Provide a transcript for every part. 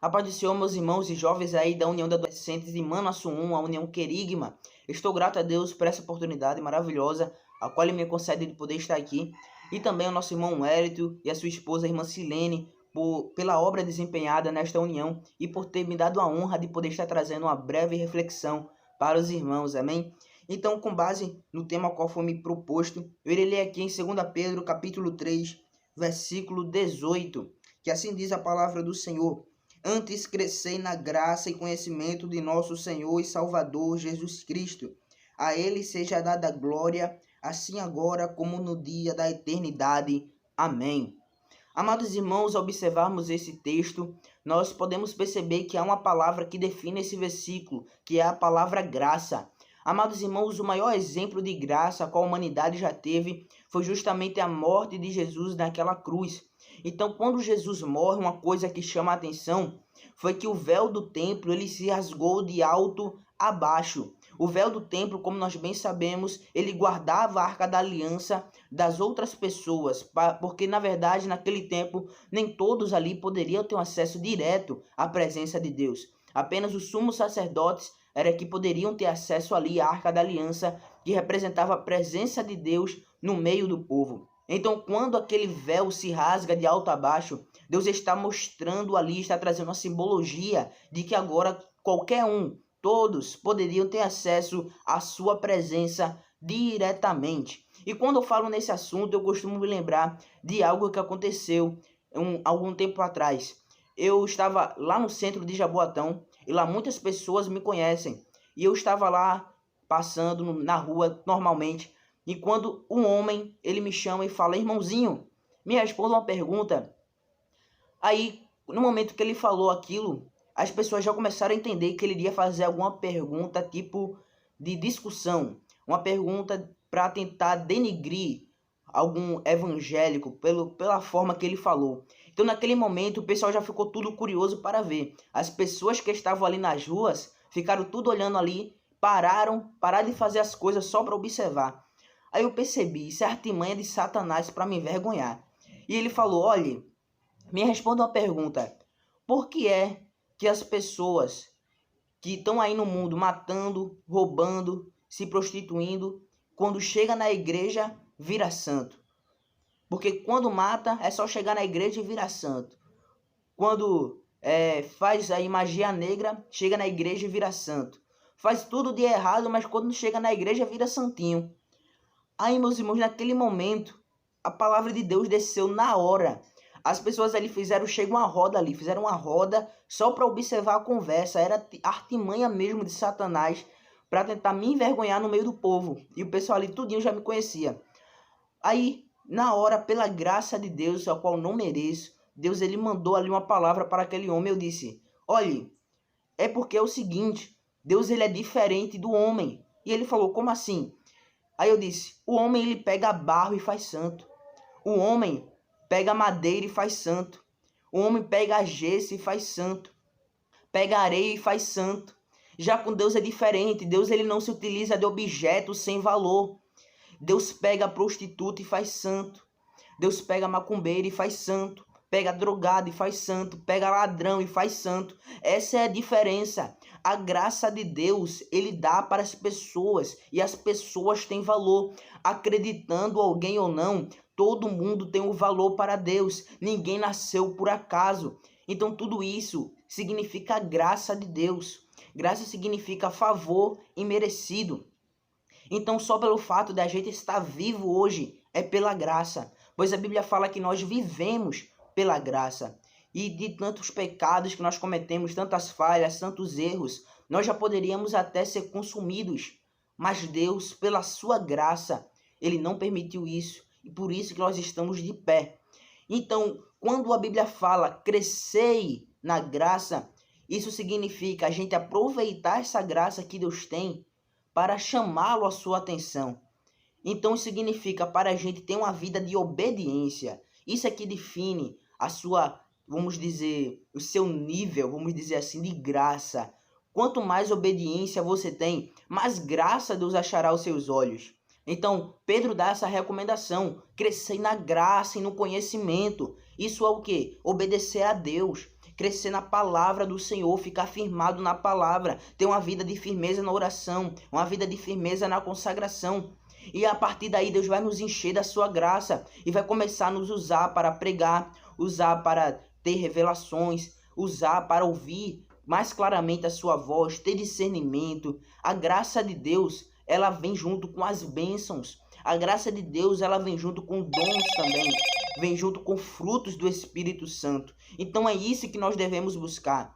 A paz do Senhor, meus irmãos e jovens aí da União de Adolescentes de Manassum, a União Querigma. Estou grato a Deus por essa oportunidade maravilhosa, a qual Ele me concede de poder estar aqui. E também ao nosso irmão Wellington e a sua esposa, a irmã Silene, pela obra desempenhada nesta união e por ter me dado a honra de poder estar trazendo uma breve reflexão para os irmãos, amém? Então, com base no tema qual foi me proposto, eu irei ler aqui em 2 Pedro, capítulo 3, versículo 18, que assim diz a palavra do Senhor: Antes crescei na graça e conhecimento de nosso Senhor e Salvador Jesus Cristo. A Ele seja dada glória, assim agora como no dia da eternidade. Amém. Amados irmãos, ao observarmos esse texto, nós podemos perceber que há uma palavra que define esse versículo, que é a palavra graça. Amados irmãos, o maior exemplo de graça a qual a humanidade já teve foi justamente a morte de Jesus naquela cruz. Então, quando Jesus morre, uma coisa que chama a atenção foi que o véu do templo ele se rasgou de alto a baixo. O véu do templo, como nós bem sabemos, ele guardava a Arca da Aliança das outras pessoas, porque na verdade naquele tempo nem todos ali poderiam ter um acesso direto à presença de Deus. Apenas os sumos sacerdotes era que poderiam ter acesso ali à Arca da Aliança, que representava a presença de Deus no meio do povo. Então, quando aquele véu se rasga de alto a baixo, Deus está mostrando ali, está trazendo uma simbologia de que agora qualquer um, todos poderiam ter acesso à sua presença diretamente. E quando eu falo nesse assunto, eu costumo me lembrar de algo que aconteceu algum tempo atrás. Eu estava lá no centro de Jaboatão e lá muitas pessoas me conhecem. E eu estava lá passando na rua normalmente. E quando um homem, ele me chama e fala: irmãozinho, me responda uma pergunta. Aí, no momento que ele falou aquilo, as pessoas já começaram a entender que ele iria fazer alguma pergunta tipo de discussão. Uma pergunta para tentar denigrir algum evangélico pela forma que ele falou. Então, naquele momento, o pessoal já ficou tudo curioso para ver. As pessoas que estavam ali nas ruas ficaram tudo olhando ali, pararam de fazer as coisas só para observar. Aí eu percebi, isso é artimanha de Satanás para me envergonhar. E ele falou: olhe, me responda uma pergunta. Por que é que as pessoas que estão aí no mundo matando, roubando, se prostituindo, quando chega na igreja, vira santo? Porque quando mata, é só chegar na igreja e virar santo. Quando faz aí magia negra, chega na igreja e vira santo. Faz tudo de errado, mas quando chega na igreja, vira santinho. Aí, meus irmãos, naquele momento, a palavra de Deus desceu na hora. As pessoas ali fizeram uma roda só para observar a conversa. Era artimanha mesmo de Satanás para tentar me envergonhar no meio do povo. E o pessoal ali tudinho já me conhecia. Aí, na hora, pela graça de Deus, a qual não mereço, Deus ele mandou ali uma palavra para aquele homem. Eu disse: olhe, é porque é o seguinte, Deus ele é diferente do homem. E ele falou: como assim? Aí eu disse: o homem ele pega barro e faz santo. O homem pega madeira e faz santo. O homem pega gesso e faz santo. Pega areia e faz santo. Já com Deus é diferente. Deus ele não se utiliza de objetos sem valor. Deus pega prostituta e faz santo. Deus pega macumbeiro e faz santo. Pega drogado e faz santo. Pega ladrão e faz santo. Essa é a diferença. A graça de Deus, ele dá para as pessoas. E as pessoas têm valor. Acreditando alguém ou não, todo mundo tem um valor para Deus. Ninguém nasceu por acaso. Então tudo isso significa a graça de Deus. Graça significa favor imerecido. Então só pelo fato de a gente estar vivo hoje é pela graça. Pois a Bíblia fala que nós vivemos pela graça. E de tantos pecados que nós cometemos, tantas falhas, tantos erros, nós já poderíamos até ser consumidos. Mas Deus, pela sua graça, ele não permitiu isso. E por isso que nós estamos de pé. Então, quando a Bíblia fala crescei na graça, isso significa a gente aproveitar essa graça que Deus tem para chamá-lo à sua atenção. Então, isso significa para a gente ter uma vida de obediência. Isso é que define a sua, vamos dizer, o seu nível, vamos dizer assim, de graça. Quanto mais obediência você tem, mais graça Deus achará aos seus olhos. Então, Pedro dá essa recomendação: crescer na graça e no conhecimento. Isso é o quê? Obedecer a Deus. crescer na palavra do Senhor, ficar firmado na palavra, ter uma vida de firmeza na oração, uma vida de firmeza na consagração. E a partir daí Deus vai nos encher da sua graça e vai começar a nos usar para pregar, usar para ter revelações, usar para ouvir mais claramente a sua voz, ter discernimento. A graça de Deus, ela vem junto com as bênçãos. A graça de Deus, ela vem junto com dons também, vem junto com frutos do Espírito Santo. Então é isso que nós devemos buscar,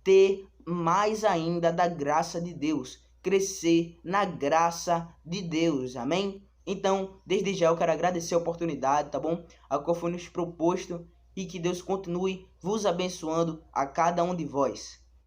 ter mais ainda da graça de Deus, crescer na graça de Deus, amém? Então, desde já eu quero agradecer a oportunidade, tá bom? A qual foi nos proposto, e que Deus continue vos abençoando a cada um de vós.